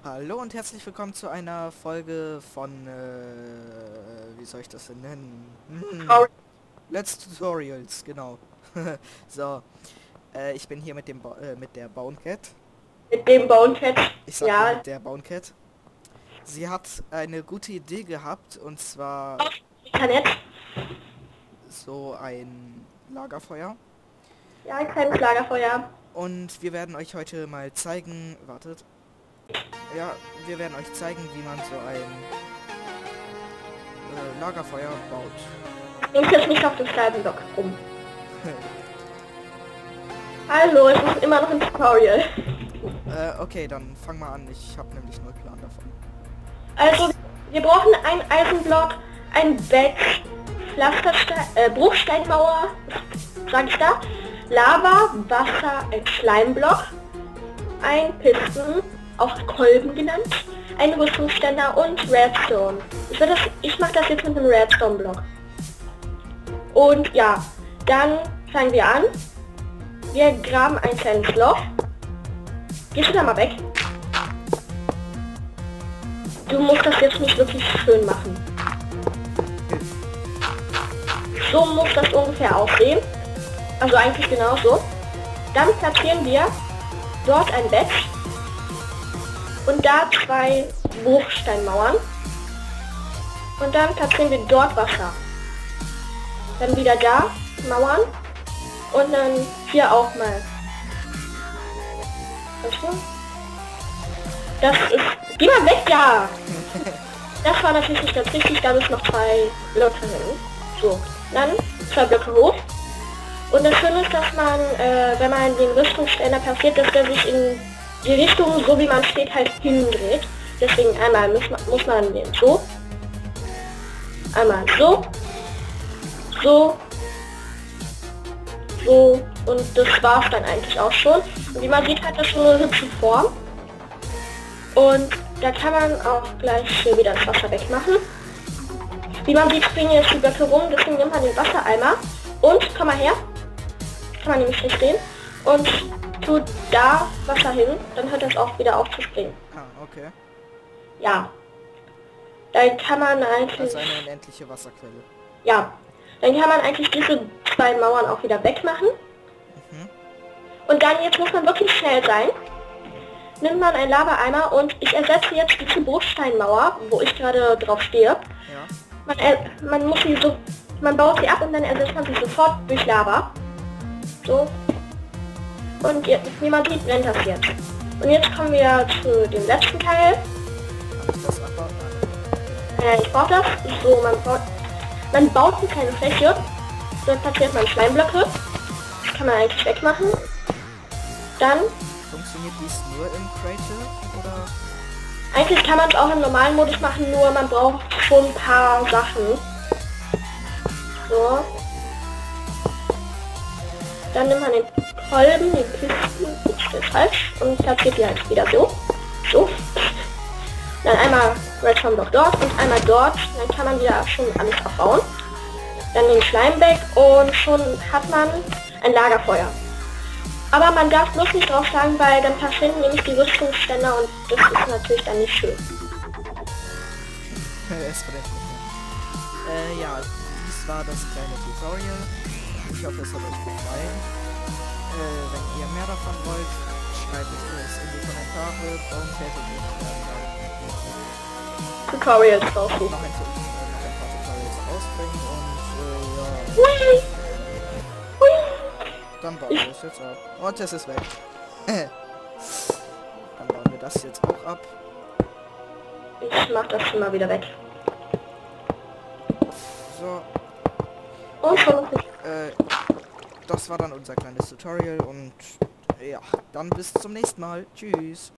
Hallo und herzlich willkommen zu einer Folge von, wie soll ich das denn nennen? Let's Tutorials, genau. So, ich bin hier mit dem mit der Bonecat. Mit dem Bonecat. Ich sag Ja. mal mit der Bonecat. Sie hat eine gute Idee gehabt, und zwar Internet. so ein Lagerfeuer. Ja, ein kleines Lagerfeuer. Und wir werden euch heute mal zeigen, wartet. Ja, wir werden euch zeigen, wie man so ein Lagerfeuer baut. Nimm jetzt nicht auf den kleinen Block rum. Also, es ist immer noch ein Tutorial. Okay, dann fang mal an. Ich habe nämlich null Plan davon. Also, wir brauchen einen Eisenblock, ein Bett, Pflasterstein, Bruchsteinmauer, sag ich da, Lava, Wasser, ein Schleimblock, ein Pisten, auch Kolben genannt, ein Rüstungsständer und Redstone. Ich mache das jetzt mit einem Redstone-Block. Und ja, dann fangen wir an. Wir graben ein kleines Loch. Gehst du da mal weg? Du musst das jetzt nicht wirklich schön machen. So muss das ungefähr aussehen. Also eigentlich genau so. Dann platzieren wir dort ein Bett. Und da 2 Bruchsteinmauern. Und dann platzieren wir dort Wasser. Dann wieder da Mauern. Und dann hier auch mal. Weißt du? Das ist... Geh mal weg da! Das war natürlich nicht ganz richtig, da müssen noch 2 Blöcke hin. So, dann 2 Blöcke hoch. Und das Schöne ist, dass man, wenn man den Rüstungsständer passiert, dass der sich in die Richtung, so wie man steht, halt hindreht. Deswegen einmal muss man den so. Einmal so. So. So. Und das war's dann eigentlich auch schon. Und wie man sieht, hat das schon eine hübsche Form. Und da kann man auch gleich hier wieder das Wasser wegmachen. Wie man sieht, springen jetzt die Blöcke rum, deswegen nimmt man den Wassereimer. Und, komm mal her. Kann man nämlich nicht sehen. Und tut da Wasser hin, dann hört das auch wieder auf zu springen. Ah, okay. Ja. Dann kann man eigentlich... Also eine unendliche Wasserquelle. Ja. Dann kann man eigentlich diese 2 Mauern auch wieder wegmachen. Mhm. Und dann, jetzt muss man wirklich schnell sein. Nimmt man einen Lava-Eimer und ich ersetze jetzt diese Bruchsteinmauer, wo ich gerade drauf stehe. Ja. Man muss sie so... Man baut sie ab und dann ersetzt man sie sofort durch Lava. So. Und jetzt, wie man sieht, brennt das jetzt. Und jetzt kommen wir zu dem letzten Teil. Das abbauen? Ich brauche das. So, man baut eine kleine Fläche. Dort platziert man Schleimblöcke. Das kann man eigentlich wegmachen. Dann... Funktioniert dies nur im Creative, oder? Eigentlich kann man es auch im normalen Modus machen, nur man braucht schon ein paar Sachen. So. Dann nimmt man den Kolben, den Kisten, das ist falsch, und platziert die halt wieder so. So. Dann einmal Redstone-Block dort und einmal dort. Dann kann man wieder schon alles abbauen. Dann den Schleim weg und schon hat man ein Lagerfeuer. Aber man darf bloß nicht draufschlagen, weil dann verschwinden nämlich die Rüstungsständer und das ist natürlich dann nicht schön. Es brennt nicht mehr. Ja, dies war das kleine Tutorial. Ich hoffe, es hat euch gefallen. Wenn ihr mehr davon wollt, schreibt es in die Kommentare. Bonecat und ich Tutorials raussuchen. noch ein paar Tutorials rausbringen und ja. Hui! Hui! Dann bauen wir es jetzt ab. Und es ist weg. Dann bauen wir das jetzt auch ab. Ich mach das schon mal wieder weg. So. Und schon. Das war dann unser kleines Tutorial und ja, dann bis zum nächsten Mal. Tschüss.